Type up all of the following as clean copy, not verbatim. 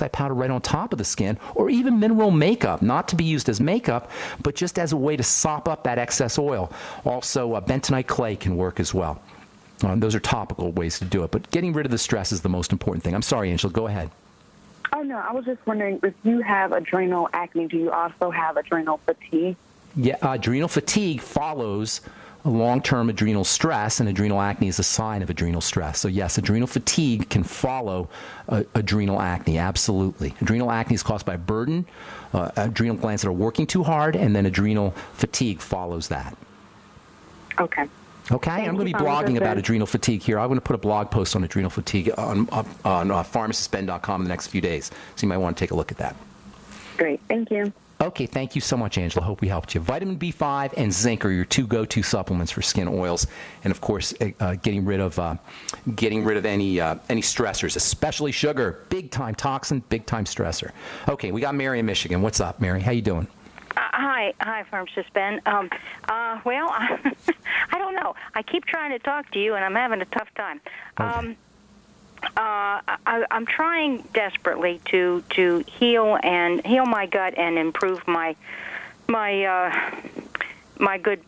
powder right on top of the skin, or even mineral makeup, not to be used as makeup, but just as a way to sop up that excess oil. Also, bentonite clay can work as well. Those are topical ways to do it, but getting rid of the stress is the most important thing. I'm sorry, Angela, go ahead. Oh, no, I was just wondering, if you have adrenal acne, do you also have adrenal fatigue? Yeah, adrenal fatigue follows long-term adrenal stress, and adrenal acne is a sign of adrenal stress. So yes, adrenal fatigue can follow adrenal acne, absolutely. Adrenal acne is caused by burden, adrenal glands that are working too hard, and then adrenal fatigue follows that. Okay. Okay, I'm going to be blogging about adrenal fatigue here. I'm going to put a blog post on adrenal fatigue on pharmacistben.com in the next few days, so you might want to take a look at that. Great, thank you. Okay, thank you so much, Angela. Hope we helped you. Vitamin B5 and zinc are your two go-to supplements for skin oils, and of course, getting rid of any stressors, especially sugar. Big-time toxin, big-time stressor. Okay, we got Mary in Michigan. What's up, Mary? How you doing? Hi, Pharmacist Ben. Well, I don't know. I keep trying to talk to you, and I'm having a tough time. Okay. I'm trying desperately to heal my gut and improve my good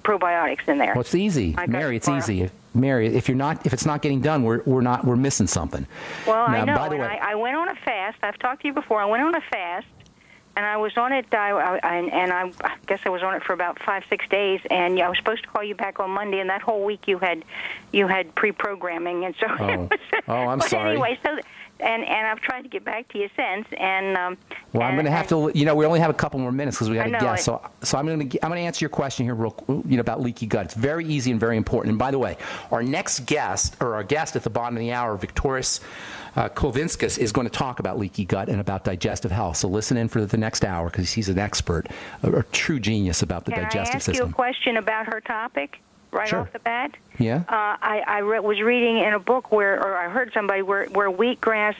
probiotics in there. Well, it's easy, Mary. It's easy. Mary, if it's not getting done, we're missing something. Well, now, I know. By the way, I went on a fast. I've talked to you before. I went on a fast. And I was on it, I guess I was on it for about 5-6 days, and I was supposed to call you back on Monday, and that whole week you had pre-programming, and so. I'm sorry. Anyway, and I've tried to get back to you since, and. Well, I'm going to have to. We only have a couple more minutes because we got a guest. So I'm going to answer your question here, about leaky gut. It's very easy and very important. And by the way, our guest at the bottom of the hour, Viktoras Kulvinskas, is going to talk about leaky gut and about digestive health. So listen in for the next hour because he's an expert, a true genius about the digestive system. Can I ask you a question about her topic right off the bat? Yeah. I was reading in a book or I heard somebody where wheatgrass,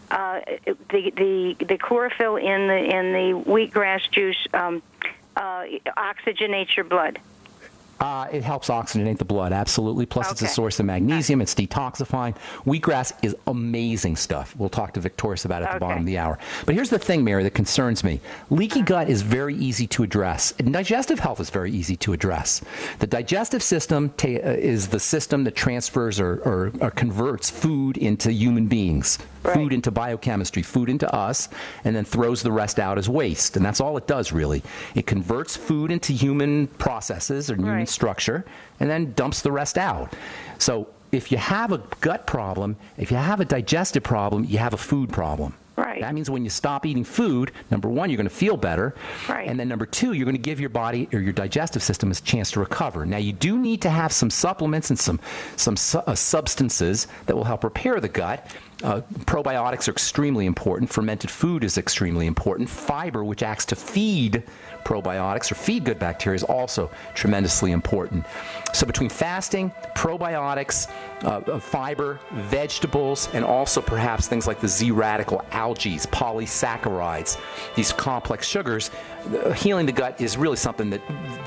the chlorophyll in the wheatgrass juice oxygenates your blood. It helps oxygenate the blood, absolutely. Plus, it's a source of magnesium. It's detoxifying. Wheatgrass is amazing stuff. We'll talk to Viktoras about it at the bottom of the hour. But here's the thing, Mary, that concerns me. Leaky gut is very easy to address. And digestive health is very easy to address. The digestive system is the system that transfers or converts food into human beings. Food into biochemistry, food into us, and then throws the rest out as waste. And that's all it does, really. It converts food into human processes or human structure, and then dumps the rest out. So if you have a gut problem, if you have a digestive problem, you have a food problem. Right. That means when you stop eating food, number one, you're going to feel better. Right. And then number two, you're going to give your body or your digestive system a chance to recover. Now, you do need to have some supplements and some substances that will help repair the gut. Probiotics are extremely important. Fermented food is extremely important. Fiber, which acts to feed probiotics or feed good bacteria, is also tremendously important. So between fasting, probiotics, fiber, vegetables, and also perhaps things like the Z-radical algae, polysaccharides, these complex sugars, healing the gut is really something that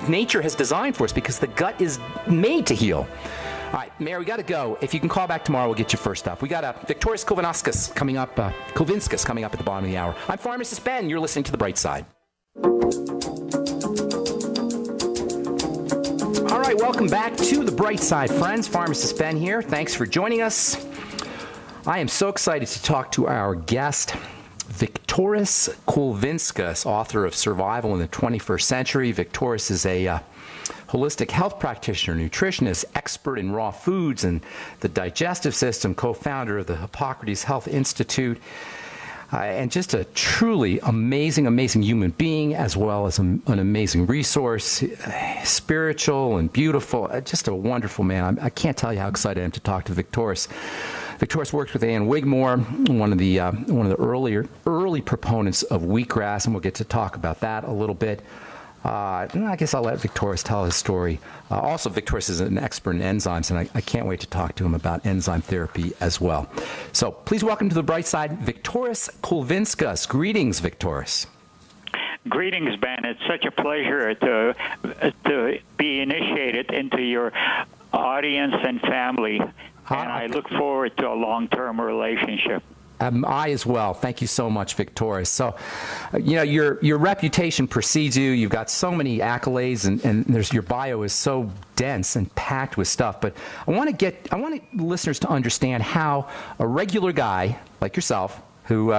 nature has designed for us because the gut is made to heal. All right, Mary, we got to go. If you can call back tomorrow, we'll get you first up. We got Viktoras Kulvinskas coming up at the bottom of the hour. I'm Pharmacist Ben. You're listening to The Bright Side. All right, welcome back to The Bright Side, friends. Pharmacist Ben here. Thanks for joining us. I am so excited to talk to our guest, Viktoras Kulvinskas, author of Survival in the 21st Century. Viktoras is a holistic health practitioner, nutritionist, expert in raw foods and the digestive system, co-founder of the Hippocrates Health Institute, and just a truly amazing human being, as well as an amazing resource, spiritual and beautiful, just a wonderful man. I can't tell you how excited I am to talk to Viktoras. Viktoras worked with Ann Wigmore, one of the early proponents of wheatgrass, and we'll get to talk about that a little bit. I guess I'll let Viktoras tell his story. Also, Viktoras is an expert in enzymes, and I can't wait to talk to him about enzyme therapy as well. So please welcome to The Bright Side, Viktoras Kulvinskas. Greetings, Viktoras. Greetings, Ben. It's such a pleasure to be initiated into your audience and family, and I look forward to a long-term relationship. I as well. Thank you so much, Victoria. So, your reputation precedes you. You've got so many accolades, and your bio is so dense and packed with stuff. But I want listeners to understand how a regular guy like yourself, who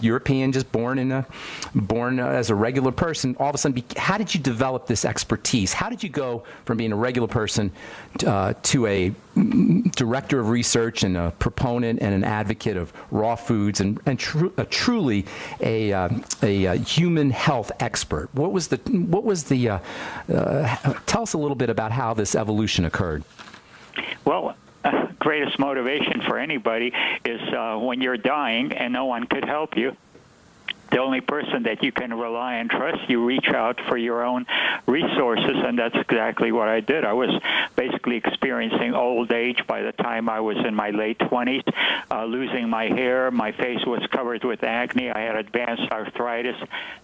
European, just born as a regular person, all of a sudden, how did you develop this expertise? How did you go from being a regular person to a director of research and a proponent and an advocate of raw foods and truly a human health expert? What was the tell us a little bit about how this evolution occurred. Well, greatest motivation for anybody is when you're dying and no one could help you. The only person that you can rely and trust, you reach out for your own resources, and that's exactly what I did. I was basically experiencing old age by the time I was in my late 20s, losing my hair. My face was covered with acne. I had advanced arthritis,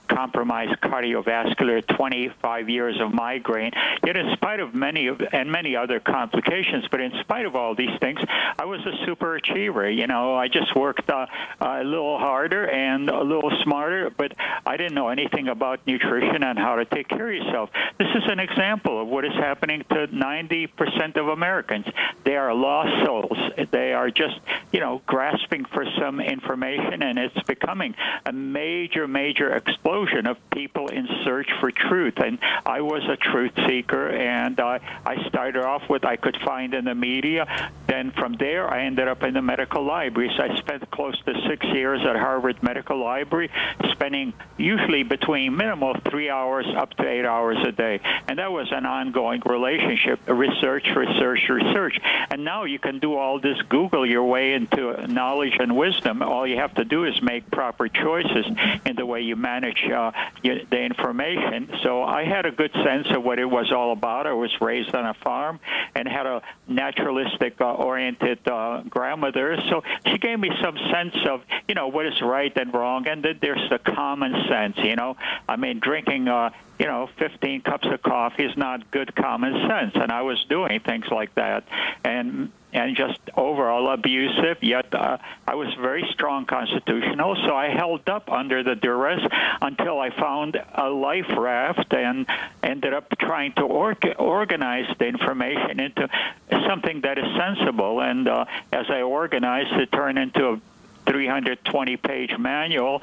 compromised cardiovascular, 25 years of migraine. Yet in spite of many other complications, but in spite of all these things, I was a super achiever. I just worked a little harder and a little smarter, but I didn't know anything about nutrition and how to take care of yourself. This is an example of what is happening to 90% of Americans. They are lost souls. They are just, grasping for some information, and it's becoming a major, major explosion of people in search for truth. And I was a truth seeker, and I started off with I could find in the media. Then from there, I ended up in the medical libraries. I spent close to 6 years at Harvard Medical Library, spending usually between minimal 3 hours up to 8 hours a day. And that was an ongoing relationship, research. And now you can do all this, Google your way into knowledge and wisdom. All you have to do is make proper choices in the way you manage the information. So I had a good sense of what it was all about. I was raised on a farm and had a naturalistic oriented grandmother. So she gave me some sense of, what is right and wrong. And then there's the common sense, I mean, drinking 15 cups of coffee is not good common sense. And I was doing things like that. And just overall abusive, yet I was very strong constitutional, so I held up under the duress until I found a life raft and ended up trying to organize the information into something that is sensible. And as I organized, it turned into a 320-page manual,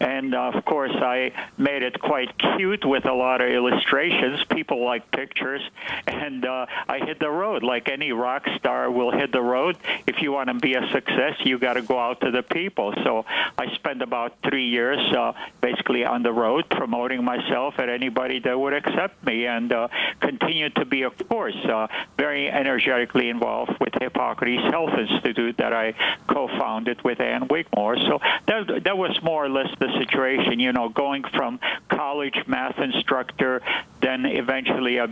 and of course, I made it quite cute with a lot of illustrations. People like pictures. And I hit the road. Like any rock star will hit the road. If you want to be a success, you got to go out to the people. So I spent about 3 years basically on the road promoting myself at anybody that would accept me, and continued to be, of course, very energetically involved with Hippocrates Health Institute that I co-founded with Ann Wigmore. So that was more or less the situation, going from college math instructor, then eventually I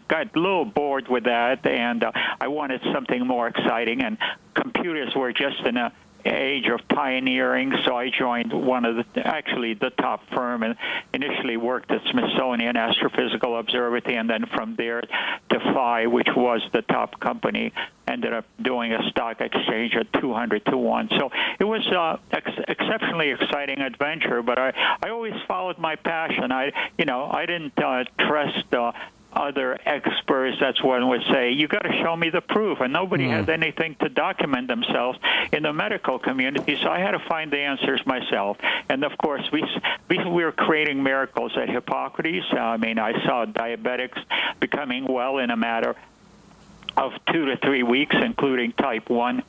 got a little bored with that, and I wanted something more exciting, and computers were just in a age of pioneering, so I joined the top firm, and initially worked at Smithsonian Astrophysical Observatory, and then from there to Phi, which was the top company, ended up doing a stock exchange at 200 to 1. So it was exceptionally exciting adventure, but I always followed my passion. I didn't trust other experts. That's one would say, you got to show me the proof, and nobody had anything to document themselves in the medical community, so I had to find the answers myself. And of course, we were creating miracles at Hippocrates. I mean, I saw diabetics becoming well in a matter of 2 to 3 weeks, including type 1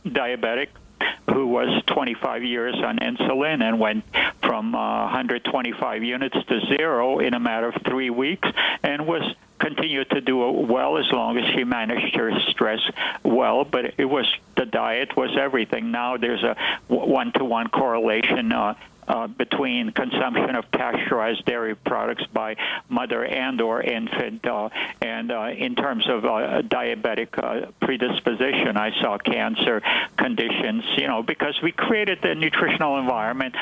diabetic who was 25 years on insulin and went from 125 units to 0 in a matter of 3 weeks, and continued to do well as long as she managed her stress well. But the diet was everything. Now there's a 1-to-1 correlation between consumption of pasteurized dairy products by mother and or infant, and in terms of diabetic predisposition, I saw cancer conditions, because we created the nutritional environment,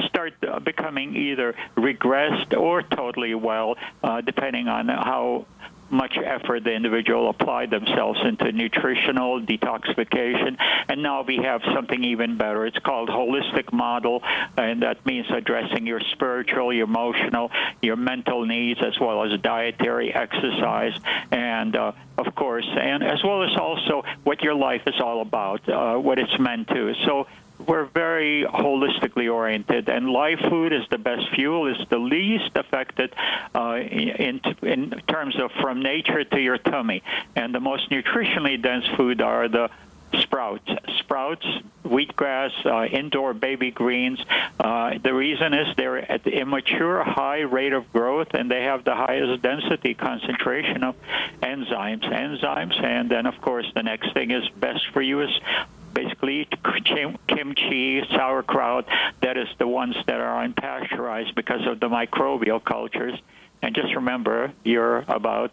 start becoming either regressed or totally well, depending on how much effort the individual applied themselves into nutritional detoxification. And now we have something even better. It's called holistic model, and that means addressing your spiritual, your emotional, your mental needs, as well as dietary, exercise, and of course, and as well as also what your life is all about, what it's meant to. So we're very holistically oriented, and live food is the best fuel. It's the least affected in terms of from nature to your tummy. And the most nutritionally dense food are the sprouts, wheatgrass, indoor baby greens. The reason is they're at the immature, high rate of growth, and they have the highest density concentration of enzymes. And then, of course, the next thing is best for you is basically kimchi, sauerkraut. That is the ones that are unpasteurized because of the microbial cultures. And just remember, you're about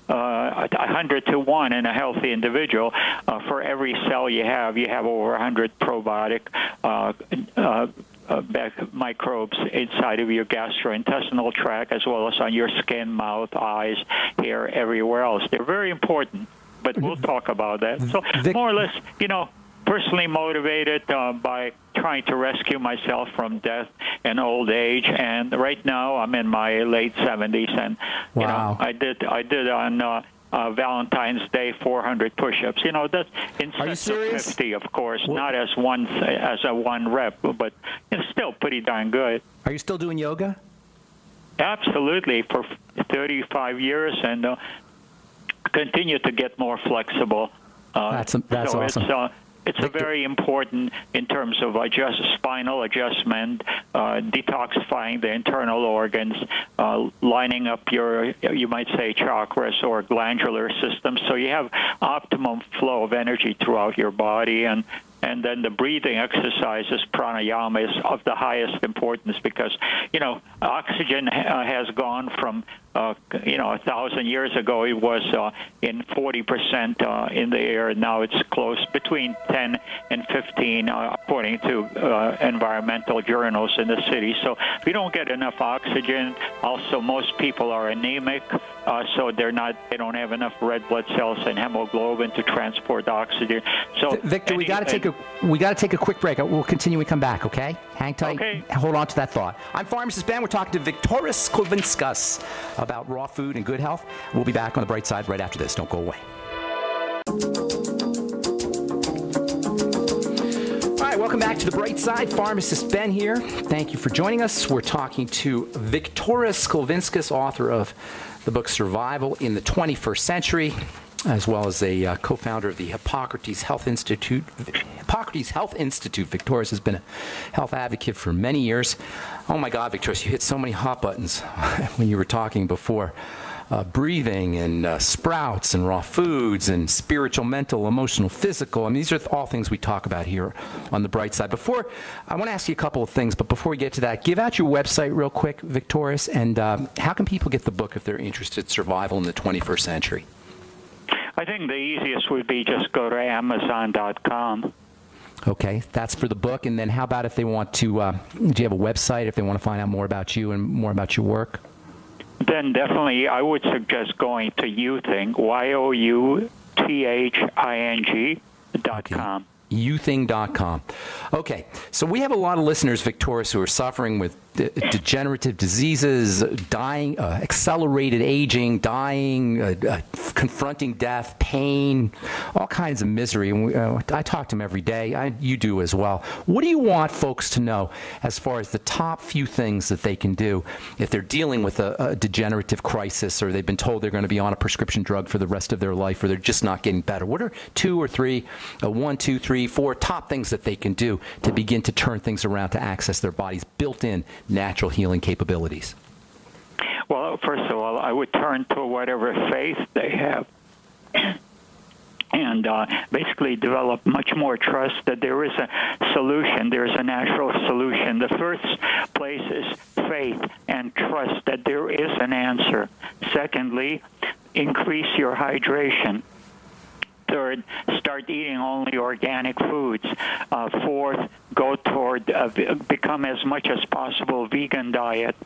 100 to 1 in a healthy individual. For every cell you have over 100 probiotic microbes inside of your gastrointestinal tract, as well as on your skin, mouth, eyes, hair, everywhere else. They're very important, but we'll talk about that. So more or less, personally motivated by trying to rescue myself from death and old age, and right now I'm in my late 70s, and wow. I did on Valentine's Day 400 push-ups. That's in sets of 50, of course, not as a one rep, but it's still pretty darn good. Are you still doing yoga? Absolutely, for 35 years, and continue to get more flexible. That's awesome. It's a very important in terms of spinal adjustment, detoxifying the internal organs, lining up your, you might say, chakras or glandular system, so you have optimum flow of energy throughout your body. And then the breathing exercises, pranayama, is of the highest importance because, oxygen has gone from, 1,000 years ago it was in 40% in the air. Now it's close between 10 and 15, according to environmental journals in the city. So we don't get enough oxygen. Also, most people are anemic, so they don't have enough red blood cells and hemoglobin to transport oxygen. So Victor, we got to take a quick break. We'll continue when we come back. Okay, hang tight. Okay. Hold on to that thought. I'm Pharmacist Ben. We're talking to Viktoras Kulvinskas about raw food and good health. We'll be back on the bright side right after this. Don't go away. All right, welcome back to the bright side. Pharmacist Ben here. Thank you for joining us. We're talking to Viktoras Kulvinskas, author of the book Survival in the 21st Century, as well as a co-founder of the Hippocrates Health Institute. Viktoras has been a health advocate for many years. Oh my God, Viktoras, you hit so many hot buttons when you were talking before. Breathing and sprouts and raw foods and spiritual, mental, emotional, physical. I mean, these are all things we talk about here on the bright side. I want to ask you a couple of things, but before we get to that, give out your website real quick, Viktoras, and how can people get the book if they're interested in survival in the 21st century? I think the easiest would be just go to Amazon.com. Okay, that's for the book. And then how about if they want to, do you have a website if they want to find out more about you and more about your work? Then definitely I would suggest going to Youthing, youthing.com. Youthing.com. Okay, so we have a lot of listeners, Viktoras, who are suffering with degenerative diseases, dying, accelerated aging, dying, confronting death, pain, all kinds of misery. And I talk to them every day. You do as well. What do you want folks to know as far as the top few things that they can do if they're dealing with a degenerative crisis, or they've been told they're going to be on a prescription drug for the rest of their life, or they're just not getting better? What are 2 or 3, 1, 2, 3, 4 top things that they can do to begin to turn things around, to access their body's built-in natural healing capabilities? Well, first of all, I would turn to whatever faith they have and basically develop much more trust that there is a solution, there's a natural solution. The first place is faith and trust that there is an answer. Secondly, increase your hydration. Third, start eating only organic foods. Fourth, go toward become as much as possible vegan diet.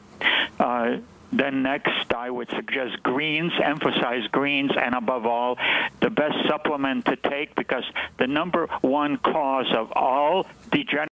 Then next, I would suggest greens, emphasize greens, and above all, the best supplement to take, because the number one cause of all degeneration